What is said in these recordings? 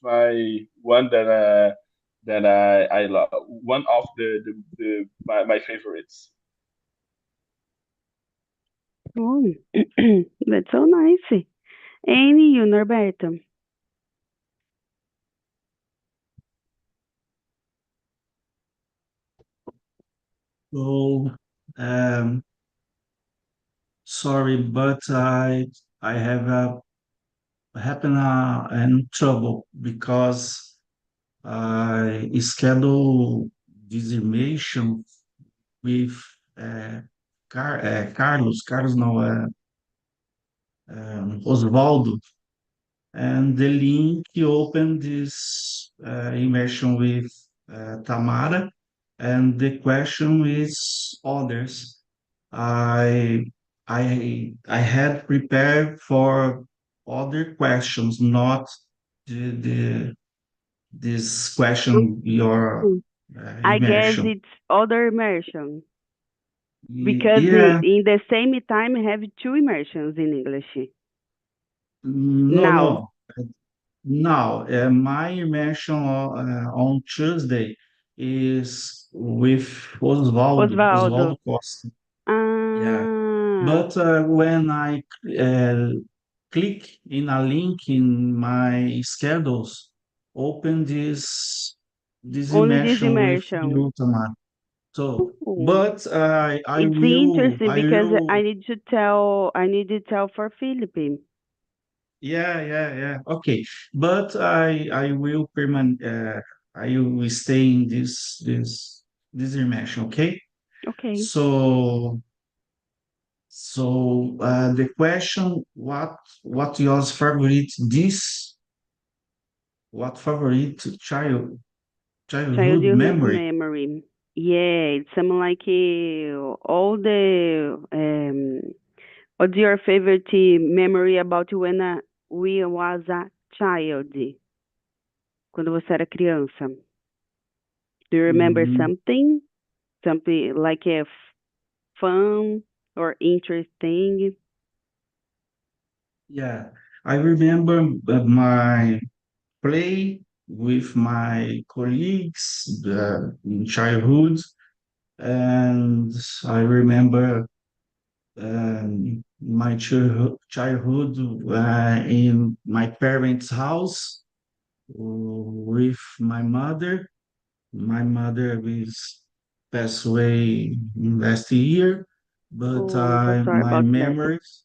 my one that I love. One of my favorites. Oh, that's so nice. And you, Norberto? So, um, sorry, but I have happen in trouble because I schedule this information with uh, Carlos, no, Osvaldo, and the link opened this immersion with Tamara, and the question is others. I I had prepared for other questions, not the this question your Mm. I guess immersion. it's other immersion because Yeah, in the same time I have two immersions in English. no, Now, no. Now, my immersion on Tuesday is with Osvaldo. Osvaldo Costa. Yeah, Ah, but when I uh, click in a link in my schedules, open this only this immersion with immersion. you, Tamar. So, Oh, but it's interesting I because will, I need to tell for Philippine. yeah. Okay, but I will permanent. I will stay in this immersion. Okay. Okay. So the question, what your favorite this what favorite childhood Childhood memory? memory. Yeah, it's something like all the what's your favorite memory about when we was a child? Quando você era criança. Do you remember Mhm. something? Something like a fun or interesting? Yeah, I remember my play with my colleagues in childhood, and I remember my childhood in my parents' house with my mother. My mother is passed away last year, but Oh, I'm so sorry my about that. memories,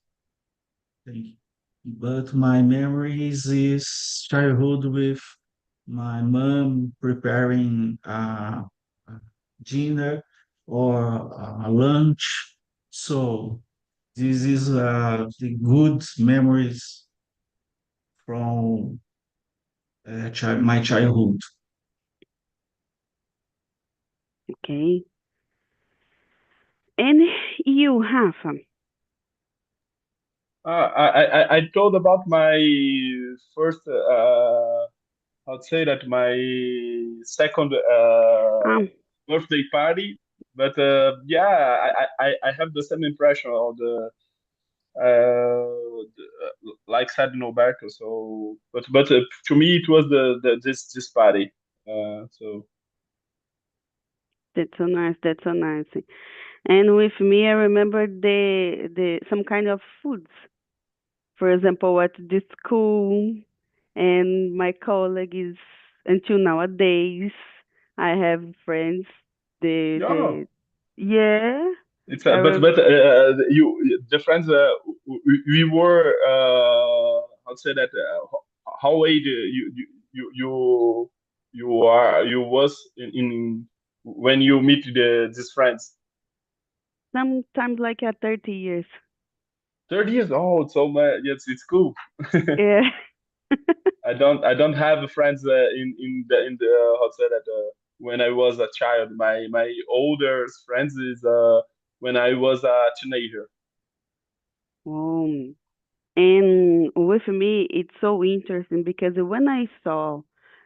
my memories is childhood with my mom preparing dinner or lunch. So this is the good memories from my childhood. Okay. And you, Rafa? I told about my first. I'd say that my second Um, birthday party, but yeah, I have the same impression of like said Noberto. So, but to me it was this party. So that's so nice. That's so nice. And with me, I remember the some kind of foods. For example, at the school, and my colleagues until nowadays, I have friends. yeah, The yeah, it's I but rem- you the friends we were I'd say that how old you was in when you meet these friends. sometimes like at 30 years. 30 years old, so yes, it's cool. Yeah. I don't have friends in the how to say that when I was a child. My older friends is when I was a teenager. Um, and with me, it's so interesting because when I saw,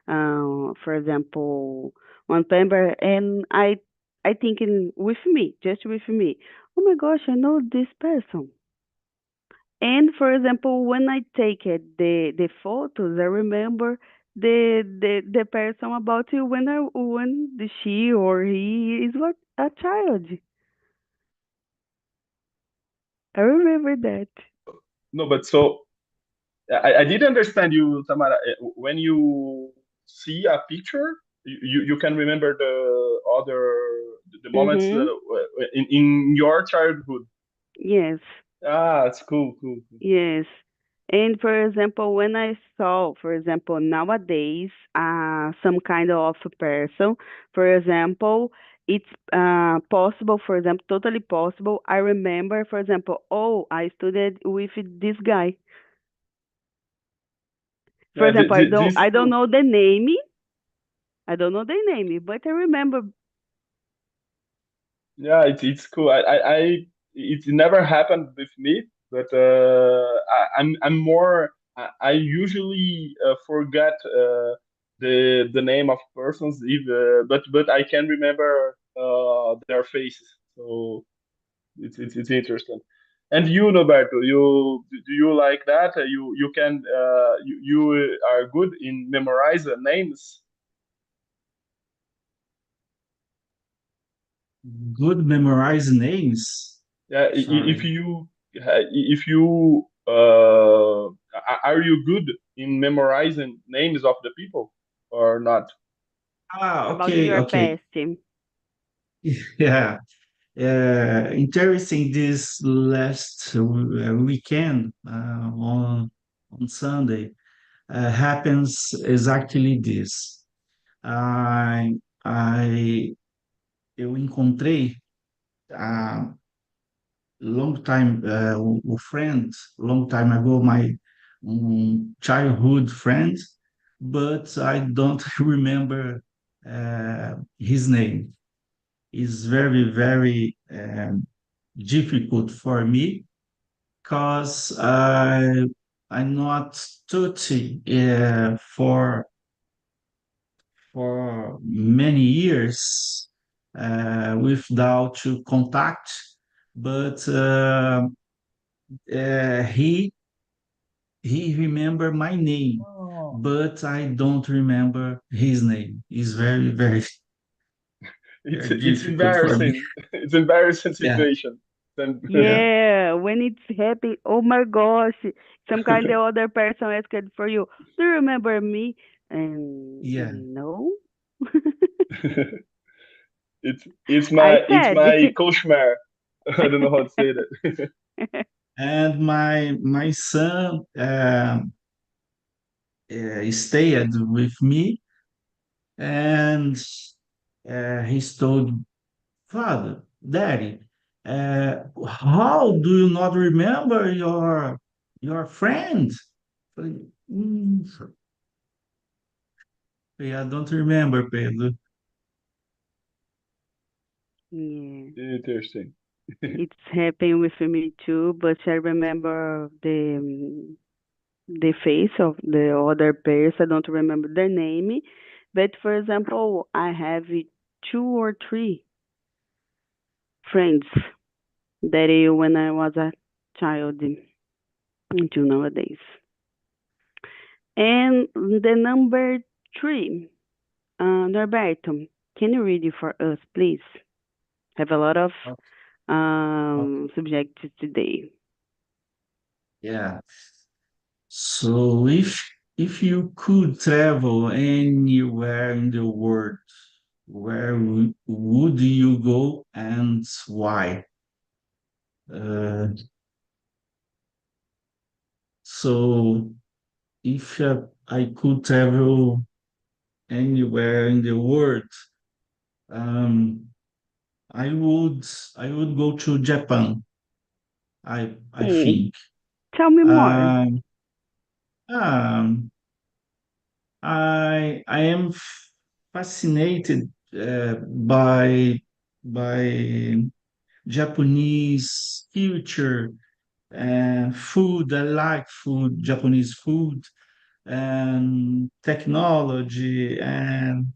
for example, one member, and I thinking with me, just with me, oh my gosh, I know this person. And for example, when I take it, the photos, I remember the person about you when she or he is what a child. I remember that. No, but so I didn't understand you, Tamara. When you see a picture, you can remember the other the moments Mhm. in your childhood. Yes. Ah, it's cool, cool, cool. Yes. And for example, when I saw, for example, nowadays, some kind of a person, for example, it's possible, for example, totally possible. I remember, for example, oh, I studied with this guy. For Yeah, example, this I don't too. know the name. I don't know the name, but I remember. Yeah, it's cool. It never happened with me, but I'm more. I usually forget the name of persons, if but I can remember their faces. So it's interesting. And you, Roberto, do you like that? You can you are good in memorize names. Good memorize names. Yeah, Sorry. if you are you good in memorizing names of the people or not? Ah, About okay, your okay. past. Yeah. Interesting. This last weekend on Sunday happens exactly this. I, I eu encontrei a long time a friend, long time ago, my childhood friend, but I don't remember his name. It's very, very difficult for me because I'm not touchy for many years without to contact, but he remember my name, Oh, but I don't remember his name. It's very, very, very it's difficult for me. embarrassing. It's embarrassing Yeah, situation. Then yeah, Yeah, when it's happy, oh my gosh, some kind of other person asked for you. Do you remember me? And yeah. no, I it's said. my cauchemar. I don't know how to say that. And my son stayed with me, and he told father, daddy, how do you not remember your friend? Falei, I don't remember, Pedro. Yeah, Interesting. it's happened with me too, but I remember the face of the other person. I don't remember their name, but for example, I have two or three friends that when I was a child until nowadays. And the number three, Norberto, can you read it for us, please? Have a lot of Okay. subjects today. Yeah. So if you could travel anywhere in the world, where would you go and why? Uh, so if I could travel anywhere in the world, um, I would I would go to Japan. I Hmm. think. Tell me more. Um, um, I am fascinated by Japanese culture and food. I like food, Japanese food and technology and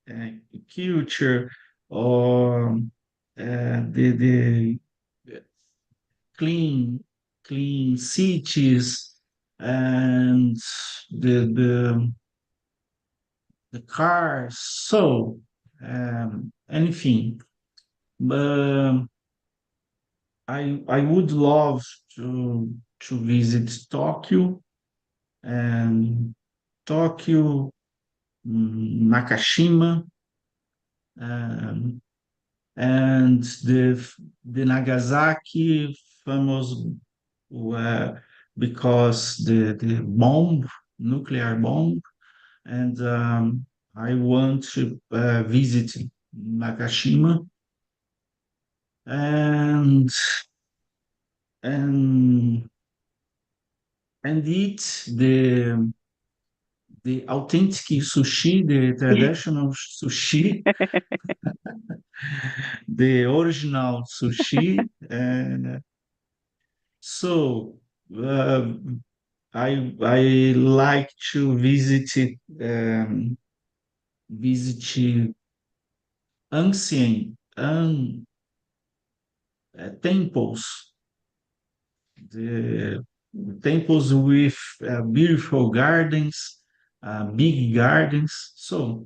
uh, culture, or the clean clean cities and the the car. So, anything. Um, I would love to visit Tokyo and Tokyo, Nakashima, um, and the Nagasaki famous because the bomb, nuclear bomb, and I want to visit Nakashima and and and eat the authentic sushi, the traditional sushi, the original sushi. And so uh, I like to visit ancient temples, the temples with beautiful gardens, big gardens. So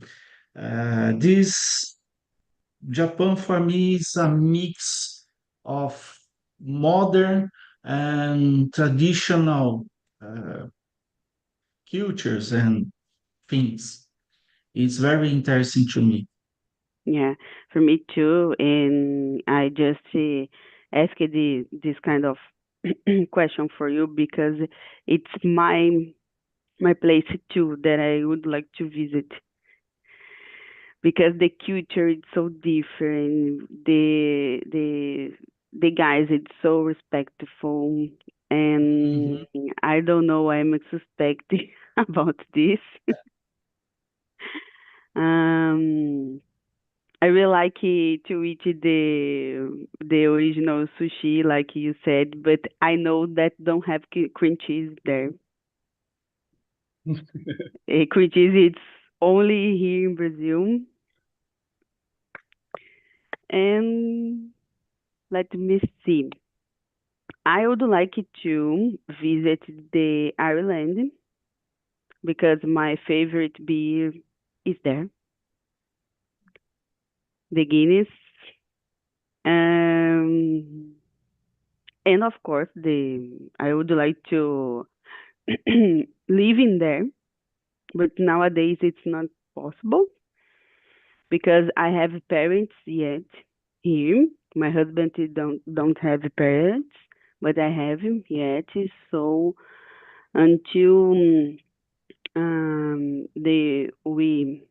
this Japan for me is a mix of modern and traditional uh, cultures and things. It's very interesting to me. Yeah, for me too. And I just asked this kind of question for you because it's my place too that I would like to visit because the culture is so different. The guys it's so respectful, and Mhm. I don't know. I'm suspecting about this. Um, I really like to eat the original sushi, like you said, but I know that don't have cream cheese there. Cream cheese it's only here in Brazil. And let me see. I would like to visit the Ireland because my favorite beer is there, the Guinness. Um, and of course, the I would like to live in there, but nowadays it's not possible because I have parents yet here. My husband he don't have parents, but I have him yet. So until the we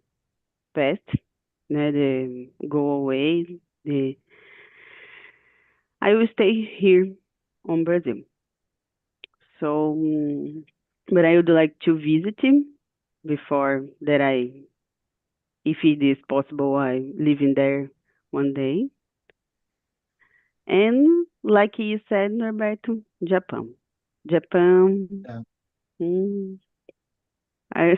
passed, the go away, the I will stay here on Brazil. So, but I would like to visit him before that. If it is possible, I live in there one day. And like you said, Norberto, Japan. Japan. Yeah. Mm, I,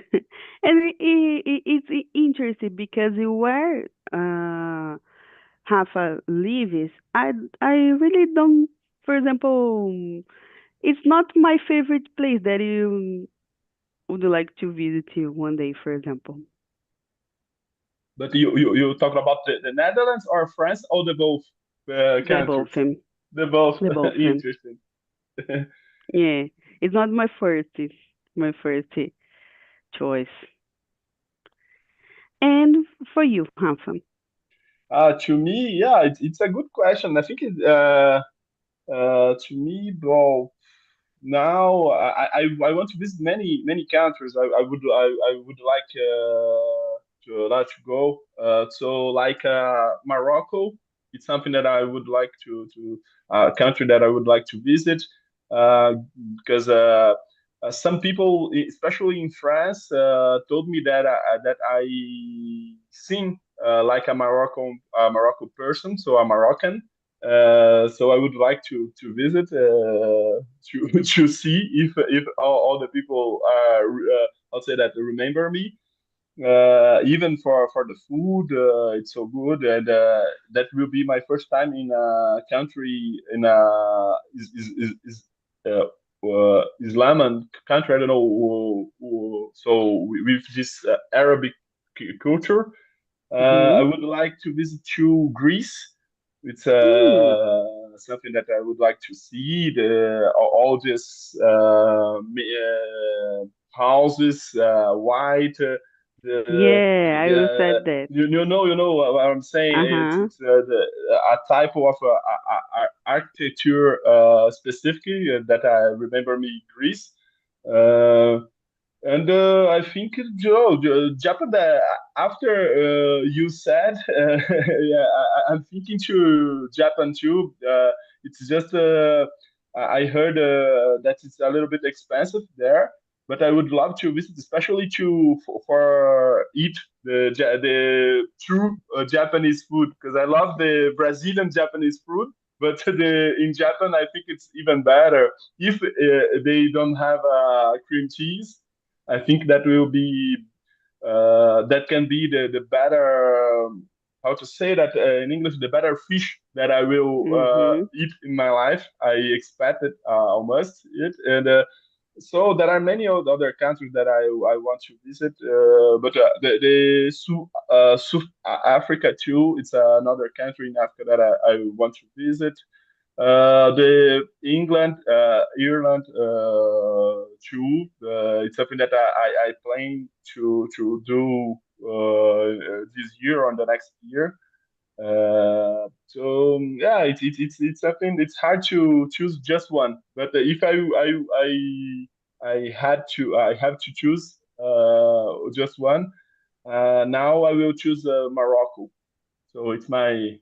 and it's interesting because where Rafa lives, I really don't. For example, it's not my favorite place that you would like to visit you one day. For example, But you talking about the Netherlands or France or the both the both countries? him, The both. the both him. Interesting. Yeah, it's not my first. It's my first choice. And for you, Rafa. To me, yeah, it's a good question. I think to me, well, now I want to visit many countries. I would like to go. So like Morocco, it's something that I would like to country that I would like to visit uh, because some people, especially in France, told me that I sing like a Moroccan person, so a Moroccan. So I would like to visit to to see if all the people I'll say that remember me. Even for the food, it's so good, and that will be my first time in a country in a is Islamic country. I don't know. So with this Arabic culture. I Mm-hmm. would like to visit to Greece. It's Mm. something that I would like to see. All these houses, white. Yeah, I will say that. You know what I'm saying. Uh-huh. It's a type of architecture specifically that I remember me Greece. Uh, and I think Japan. After you said, yeah, I'm thinking to Japan too. It's just I heard that it's a little bit expensive there, but I would love to visit, especially for eat the true Japanese food because I love the Brazilian Japanese food. But in Japan, I think it's even better if they don't have cream cheese. I think that will be that can be the better how to say that in English, the better fish that I will Mm-hmm. eat in my life. I expect it, I must eat, and so there are many other countries that I want to visit, but the South Africa too. It's another country in Africa that I want to visit. The England, Ireland too. It's something that I plan to do this year or the next year. Yeah, it's something. It's hard to choose just one. But if I had to I have to choose just one. Now I will choose Morocco. So it's my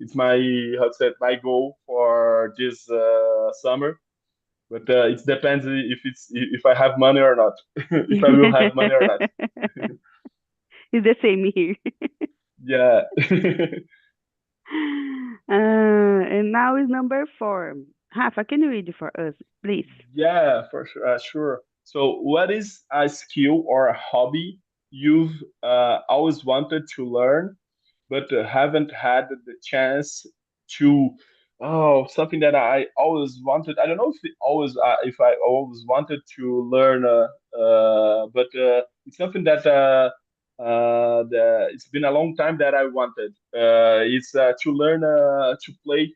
how to say it, my goal for this summer. But it depends if I have money or not. If I will have money or not. It's the same here. Yeah. And now is number four. Rafa, can you read it for us, please? Yeah, for sure. Sure. So, what is a skill or a hobby you've always wanted to learn, but haven't had the chance to? Oh, something that I always wanted. I don't know if I always wanted to learn, but it's something that it's been a long time that I wanted. It's to learn to play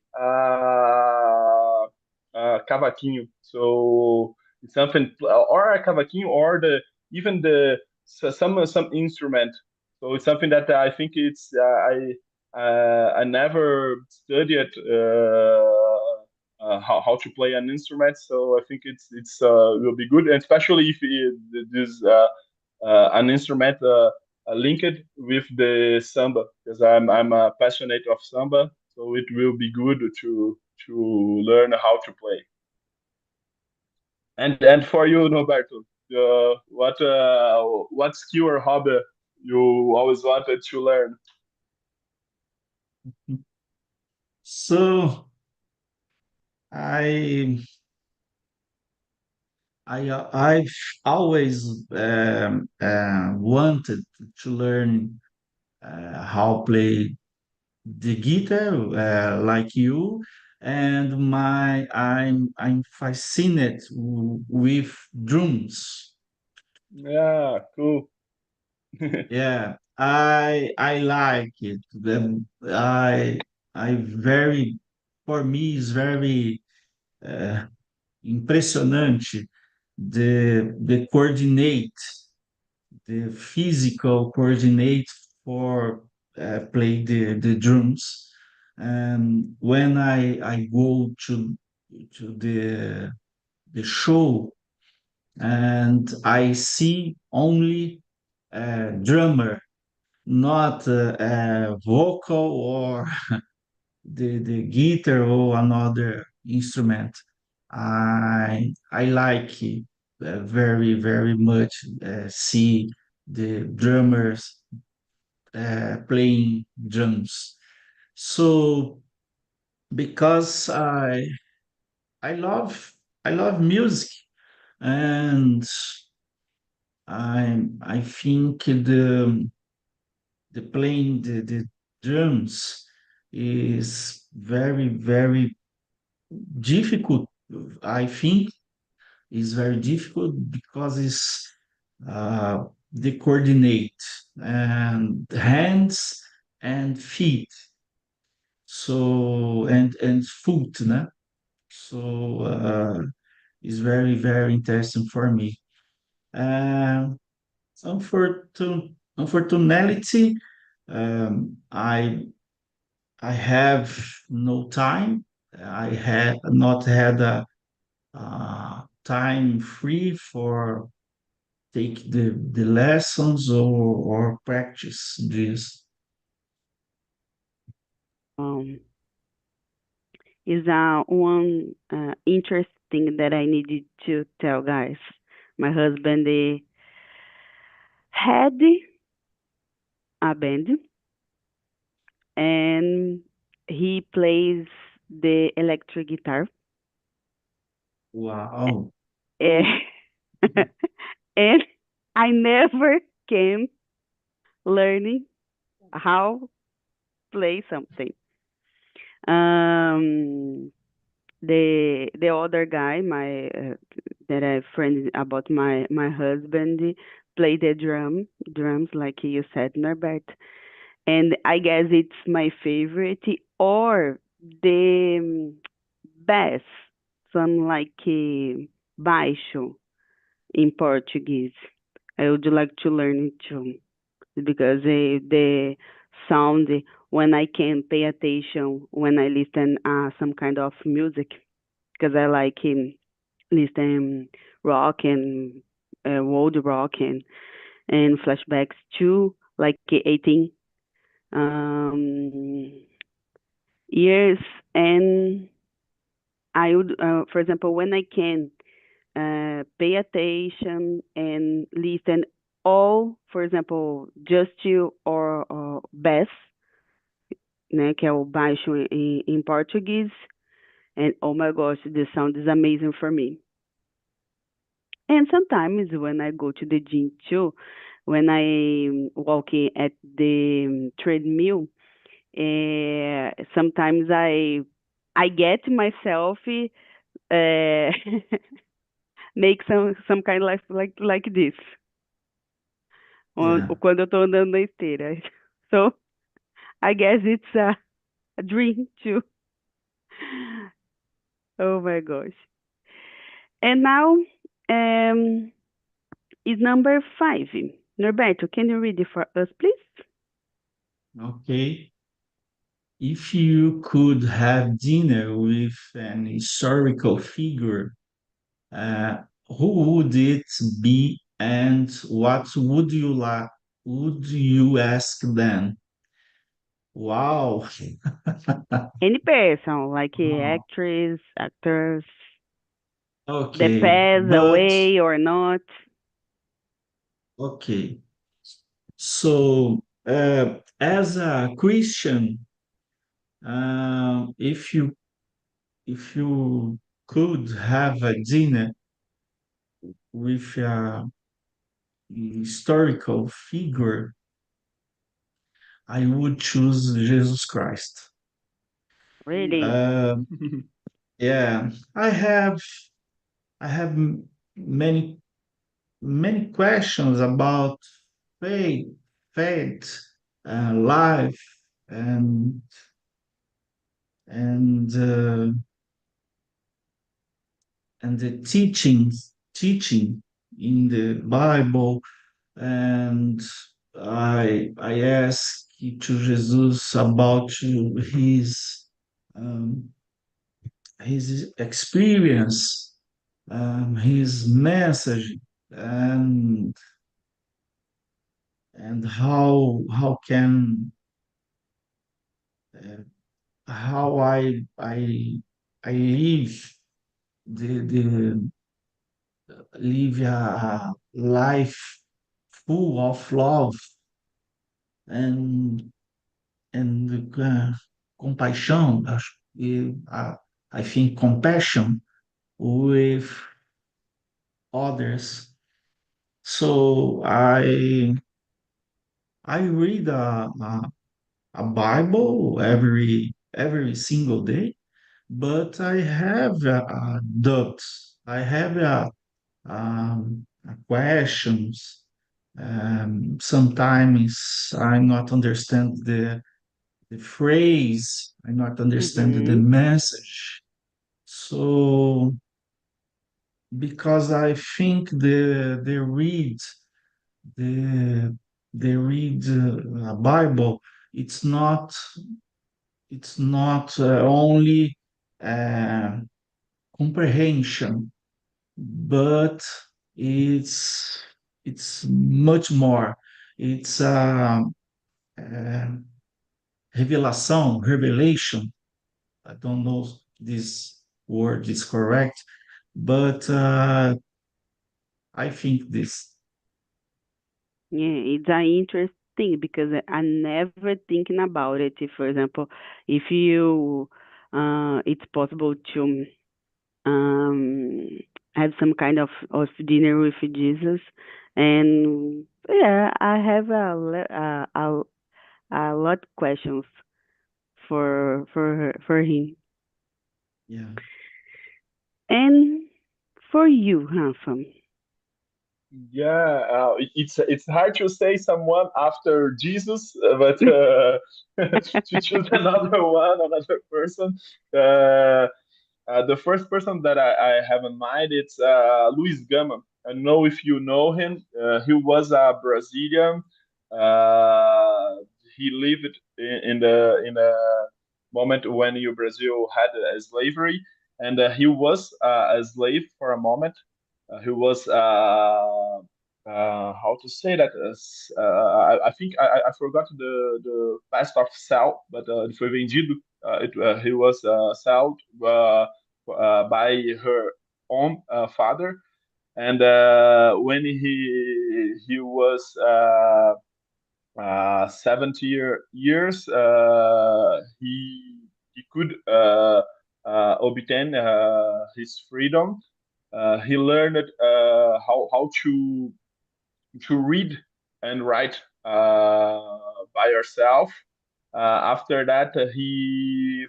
cavaquinho. So it's something, or a cavaquinho, or the even the some instrument. So it's something that I think it's I never studied how to play an instrument. So I think it's will be good, and especially if this an instrument linked with the samba, because I'm a passionate of samba. So it will be good to learn how to play. And for you, Roberto, what skill or hobby you always wanted to learn? So I I've always wanted to learn how play the guitar like you, and my I'm fascinated with drums. Yeah, cool. Yeah, I like it. I very for me is very uh, impressionante the coordinate the physical coordinate for play the drums. And when I go to the show and I see only a drummer, not a vocal or the guitar or another instrument. I like it very very much. See the drummers playing drums. So because I love music, and I think the playing the drums is very very difficult. I think is very difficult because it's the coordinate and hands and feet. So and foot, né? So it's very very interesting for me. Um, unfortunately, I have no time. I had not had a time free for take the lessons or practice this. Um, is one interesting that I needed to tell guys. My husband had a band and he plays the electric guitar. Wow. Eh, and I never came learning how play something. Um, the other guy, my that I friend about my husband, play the drums like you said, Norbert. And I guess it's my favorite or the bass, some like baixo in Portuguese. I would like to learn it too because the sound when I can pay attention when I listen some kind of music because I like listen rock and world rock and flashbacks too like 18 um, years and I would for example when I can pay attention and listen all, for example, just you or bass, né, que é o baixo em português, and oh my gosh, the sound is amazing for me. And sometimes when I go to the gym too, when I walking at the treadmill, sometimes I get myself make some kind of like this. Yeah. Quando eu tô andando na esteira. So I guess it's a dream too. Oh my gosh. And now is number 5. Norberto, can you read it for us, please? Okay. If you could have dinner with an historical figure, uh, who would it be and what would you ask them? Wow. Any person, like Oh, actress, actors, that okay. pass But away or not. okay. So, as a Christian, if you could have a dinner with a historical figure, I would choose Jesus Christ. Really? Um, yeah, I have many many questions about faith, faith, life, and and uh, and the teaching in the Bible. And I ask to Jesus about um, his experience, his message, and how can uh, how I live the live a life full of love and compassion. I think compassion with others. So I read a Bible every single day, but I have doubts. I have questions, Sometimes I not understand the phrase, I not understand the Mm-hmm. message. So because I think the they read a Bible, it's not only uh, comprehension, but it's much more. It's uh, revelation. I don't know if this word is correct, but I think this. Yeah, it's an interesting because I never thinking about it. If, for example, if you, it's possible to um have some kind of dinner with Jesus, and yeah, I have a lot questions for him. Yeah. And for you, Handsome. Yeah, it's hard to say someone after Jesus, but to choose another one, another person. Uh, the first person that I have in mind it's Luis Gama. I don't know if you know him. He was a Brazilian. Uh, he lived in a moment when Brazil had slavery, and he was a slave for a moment. He was how to say that? I think I forgot the past of sell, but foi vendido. He was sold by her own father, and when he was 70 years, he could obtain his freedom. He learned how to read and write by yourself. After that, he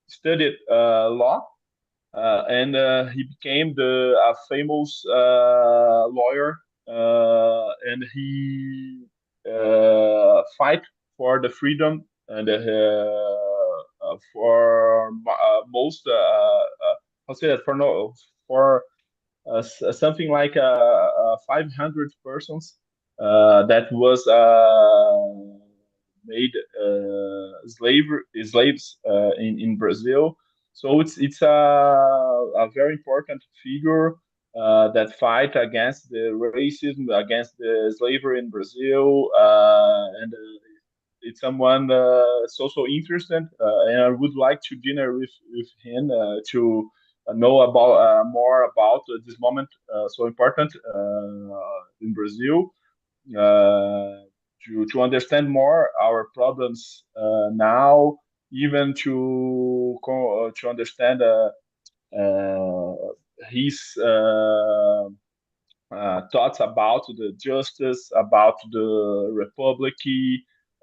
studied law, and he became the a famous lawyer, and he fight for the freedom and for most how say that for no for something like 500 persons that was made slaves in Brazil. So it's a very important figure that fight against the racism, against the slavery in Brazil, and it's someone so interested, and I would like to dinner with him to know about more about this moment so important in Brazil, to understand more our problems now, even to understand uh, his thoughts about the justice, about the republic,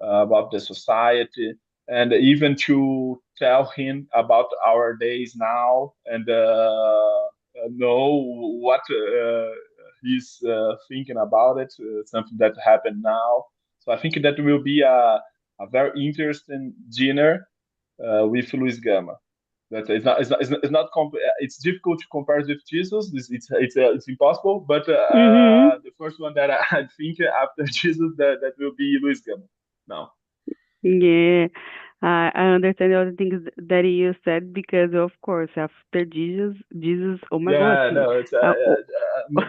about the society, and even to tell him about our days now and know what he's thinking about it, something that happened now. So I think that will be a very interesting dinner with Luis Gama. That it's difficult to compare with Jesus. It's impossible. But Mm-hmm. the first one that I think after Jesus that will be Luis Gama. Now, Yeah, I understand all the things that you said because, of course, after Jesus, oh my God, yeah, no, it's oh,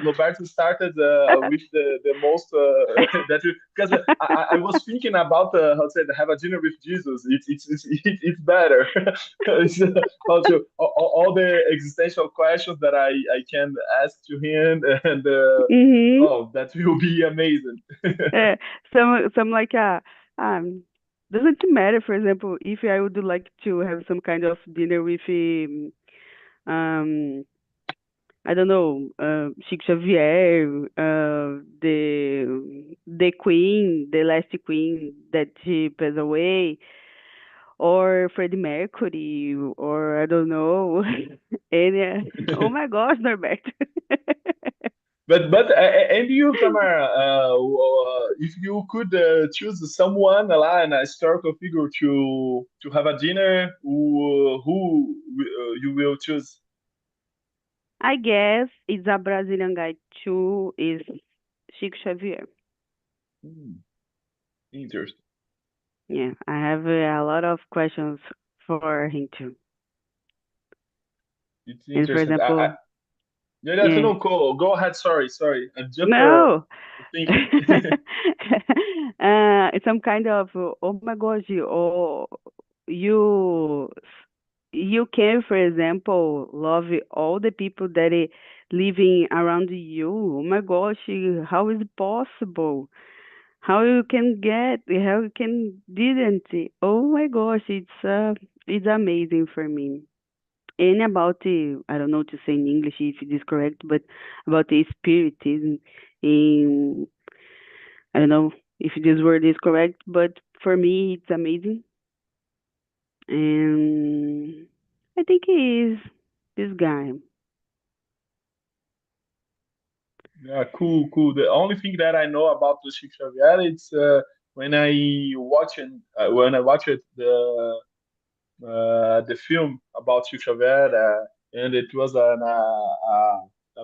Roberto started with the most because I was thinking about how to say have a dinner with Jesus. It's better. It's, how to all the existential questions that I can ask to him, and mm-hmm. oh, that will be amazing. Uh, some like doesn't matter. For example, if I would like to have some kind of dinner with um I don't know, Chico Xavier, the Queen, the last Queen that she passed away, or Freddie Mercury, or I don't know. And oh my gosh, Norbert. And you, Tamara, if you could choose someone, a historical figure to have a dinner, who you will choose? I guess it's a Brazilian guy too. Is Chico Xavier. Hmm, interesting. Yeah, I have a lot of questions for him too. It's And for interesting. example, Yeah, that's yeah, no cool. Go ahead. Sorry. Just no, thinking. it's some kind of oh my gosh, you you can, for example, love all the people that are living around you. Oh my gosh, how is it possible? How you can didn't? Oh my gosh, it's amazing for me. And about the, I don't know to say in English if it is correct, but about the spiritism in, I don't know if this word is correct, but for me it's amazing. And I think he is this guy. Yeah, cool. The only thing that I know about the Chico Xavier, it's when I watched the film about Chico Xavier, and it was a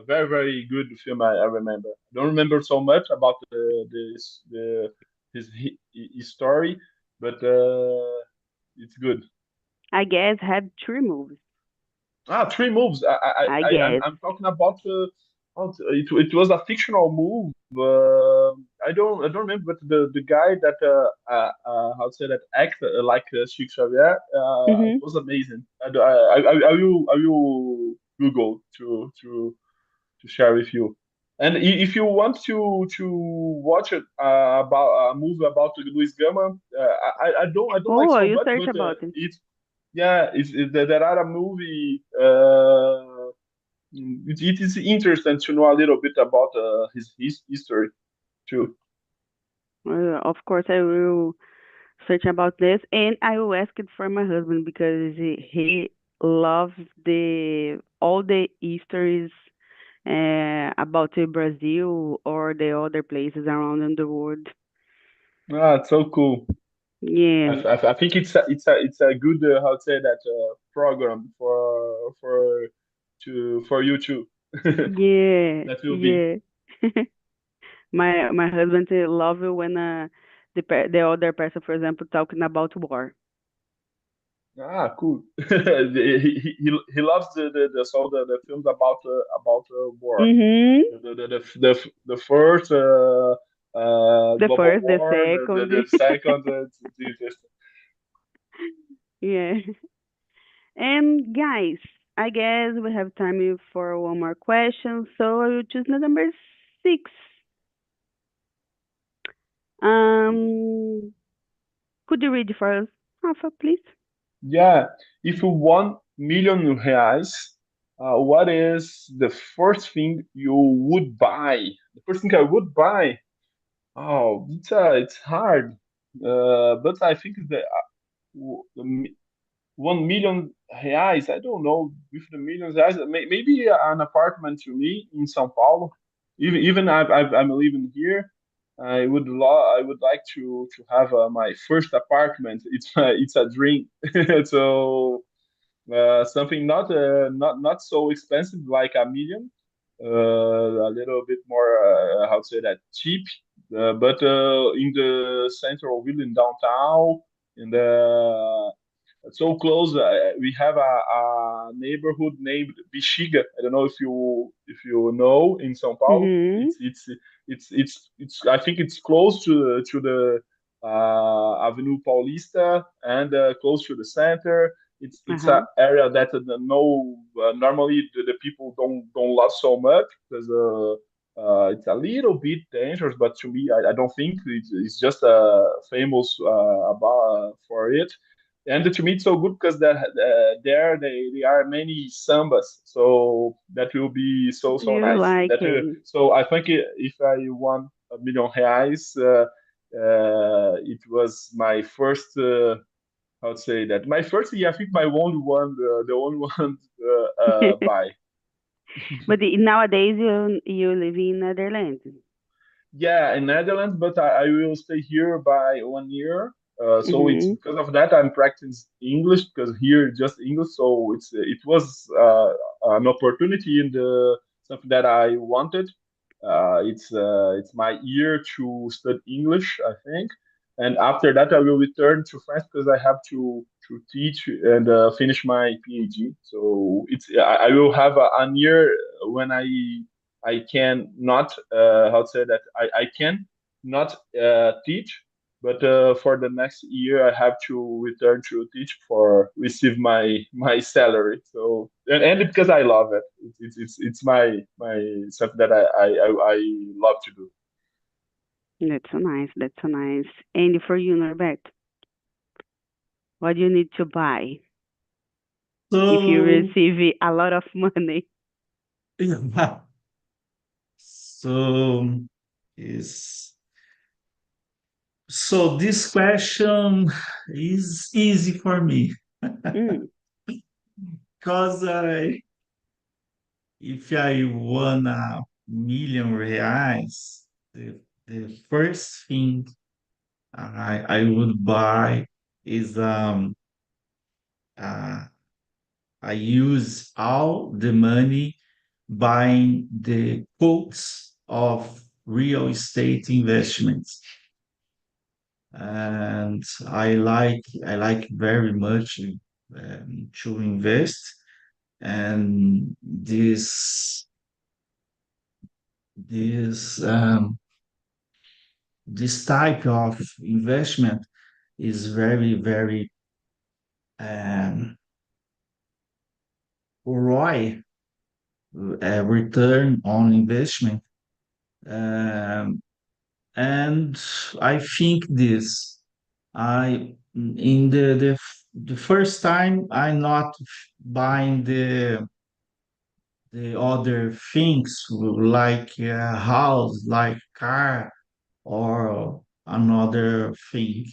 very very good film. I remember. I don't remember so much about his story, but it's good. I guess had three moves. Three moves. I guess. I'm talking about. It was a fictional move. I don't remember, but the guy that how to say that act like Chic Xavier. It Mhm. was amazing. I will Google to share with you. And if you want to watch it about a movie about Luis Gama, I don't like Oh, so you much, search but about it. there are a movie. It is interesting to know a little bit about his history too. Of course, I will search about this, and I will ask it for my husband because he loves the all the histories about Brazil or the other places around in the world. It's so cool. Yeah, I think it's a good how to say that program for you too. yeah, That will be. yeah. My husband love it when the other person, for example, talking about war. Cool. He loves the films about war. Mhm. The first The global first, the war, second. the second. It's interesting. Yeah. And guys, I guess we have time for one more question, so I will choose the number 6. Um, could you read it for us, Rafa, please? Yeah, if you won million reais, what is the first thing you would buy? The first thing I would buy. Oh, it's hard. But I think w- the 1 million reais. I don't know with the million reais. Maybe an apartment to me in São Paulo. Even I'm living here. I would like to have my first apartment. It's a dream. So something not so expensive like a million, a little bit more how to say that cheap, but in the central ville in downtown, in the so close. We have a neighborhood named Bexiga. I don't know if you know in São Paulo. Mhm. It's I think it's close to the Avenue Paulista and close to the center. It's a Uh-huh. area that no normally the people don't love so much because it's a little bit dangerous. But to me, I don't think it's just famous about for it. And to me, it's so good because there they are many sambas, so that will be so You nice. like it. So I think if I won 1 million reais, it was my first. How to say that? My first year, I think my only one, the only one buy. But nowadays you live in Netherlands. Yeah, in Netherlands, but I will stay here by 1 year. So it's Mm-hmm. because of that I'm practicing English because here just English. So it was an opportunity in the something that I wanted. It's my year to study English, I think, and after that I will return to France because I have to teach and finish my PhD. So I will have a year when I can not how to say that I can not teach, but for the next year I have to return to teach for receive my salary. So and because I love it, it's my stuff that I love to do. That's so nice. That's so nice. And for you, Norbert, what do you need to buy if you So, receive a lot of money? yeah, so is so this question is easy for me Mm, because if I won R1 million, the first thing I would buy is uh, I use all the money buying the quotes of real estate investments. And I like very much to invest. And this this type of investment is very, very um, ROI, return on investment. Um, and I think this. I in the first time I'm not buying the other things like a house, like car or another thing.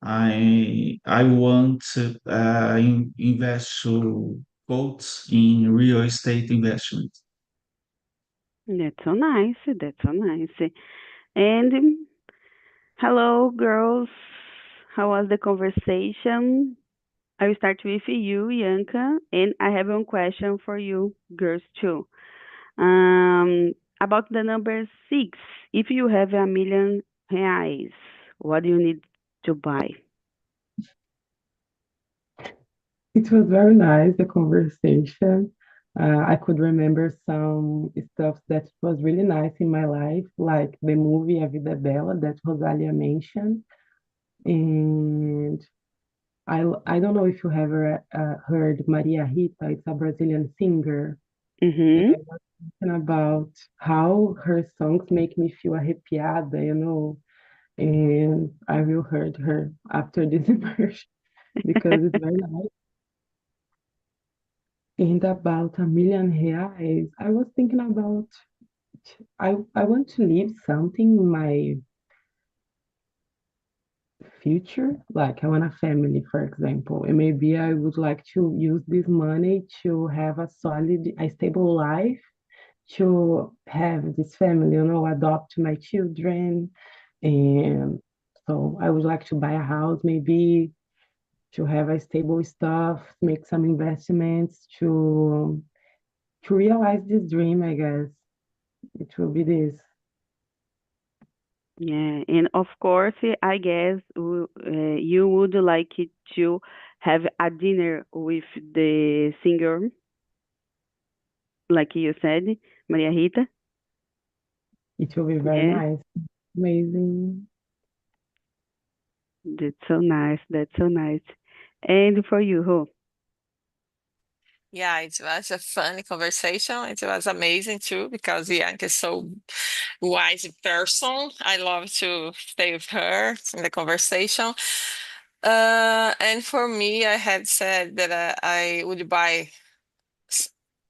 I want to invest to quotes in real estate investment. that's so nice. That's so nice. And hello, girls. How was the conversation? I will start with you, Yanka, and I have one question for you, girls, too. Um, about the number six. If you have R1 million, what do you need to buy? It was very nice, the conversation. I could remember some stuff that was really nice in my life, like the movie A Vida Bela that Rosalia mentioned. And I don't know if you have heard Maria Rita, it's a Brazilian singer. And Mm-hmm. I was thinking about how her songs make me feel arrepiada, and I will heard her after this immersion because it's very nice. And about R1 million, I was thinking about I want to leave something in my future, like I want a family, for example, and maybe I would like to use this money to have a stable life, to have this family, adopt my children, and so I would like to buy a house, maybe to have a stable stuff, make some investments to realize this dream, I guess. It will be this. Yeah, and of course, I guess you would like it to have a dinner with the singer, like you said, Maria Rita. It will be very Yeah, nice. Amazing. that's so nice. That's so nice. And for you, who? Yeah, it was a funny conversation. It was amazing too because Bianca is so wise person. I love to stay with her in the conversation. And for me, I had said that I would buy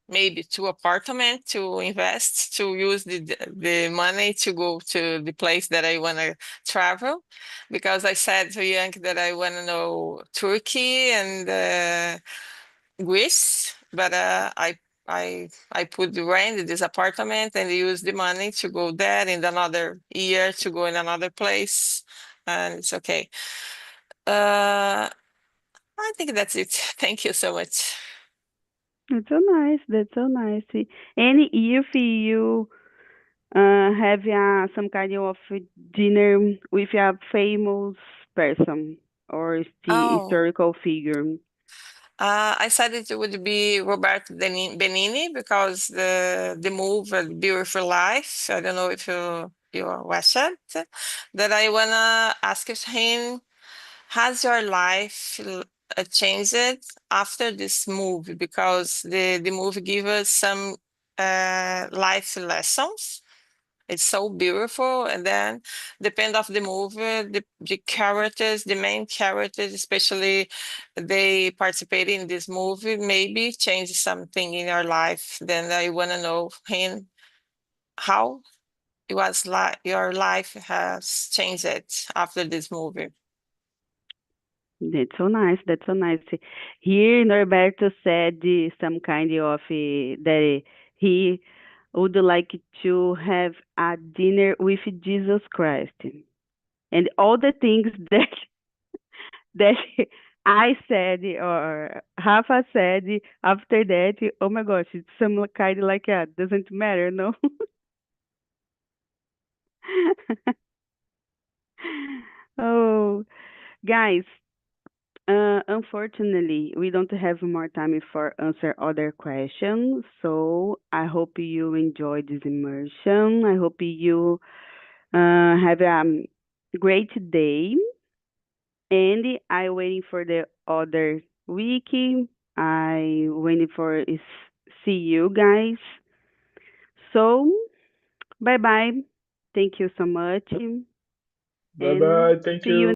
maybe two apartments to invest to use the money to go to the place that I want to travel, because I said to Yank that I want to know Turkey and Greece, but I put the rent in this apartment and use the money to go there in another year to go in another place, and it's okay. I think that's it. Thank you so much. That's so nice. That's so nice. And if you have some kind of dinner with a famous person or Oh, historical figure. I said it would be Roberto Benini because the movie Beautiful Life. I don't know if you watched it. That I wanna ask him, has your life changed after this movie? Because the movie gives us some life lessons. It's so beautiful, and then depend of the movie, the characters, the main characters, especially they participate in this movie, maybe change something in your life. Then I want to know him how it was like your life has changed it after this movie. That's so nice. That's so nice. Here, Norberto said some kind of that he would like to have a dinner with Jesus Christ, and all the things that I said or Rafa said after that. Oh my gosh, it's some kind like doesn't matter, no. Oh, guys, unfortunately, we don't have more time for answer other questions. So I hope you enjoyed this immersion. I hope you have a great day. And I waiting for the other week. I waiting for see you guys. So bye bye. Thank you so much, Bye and bye. Thank see you you.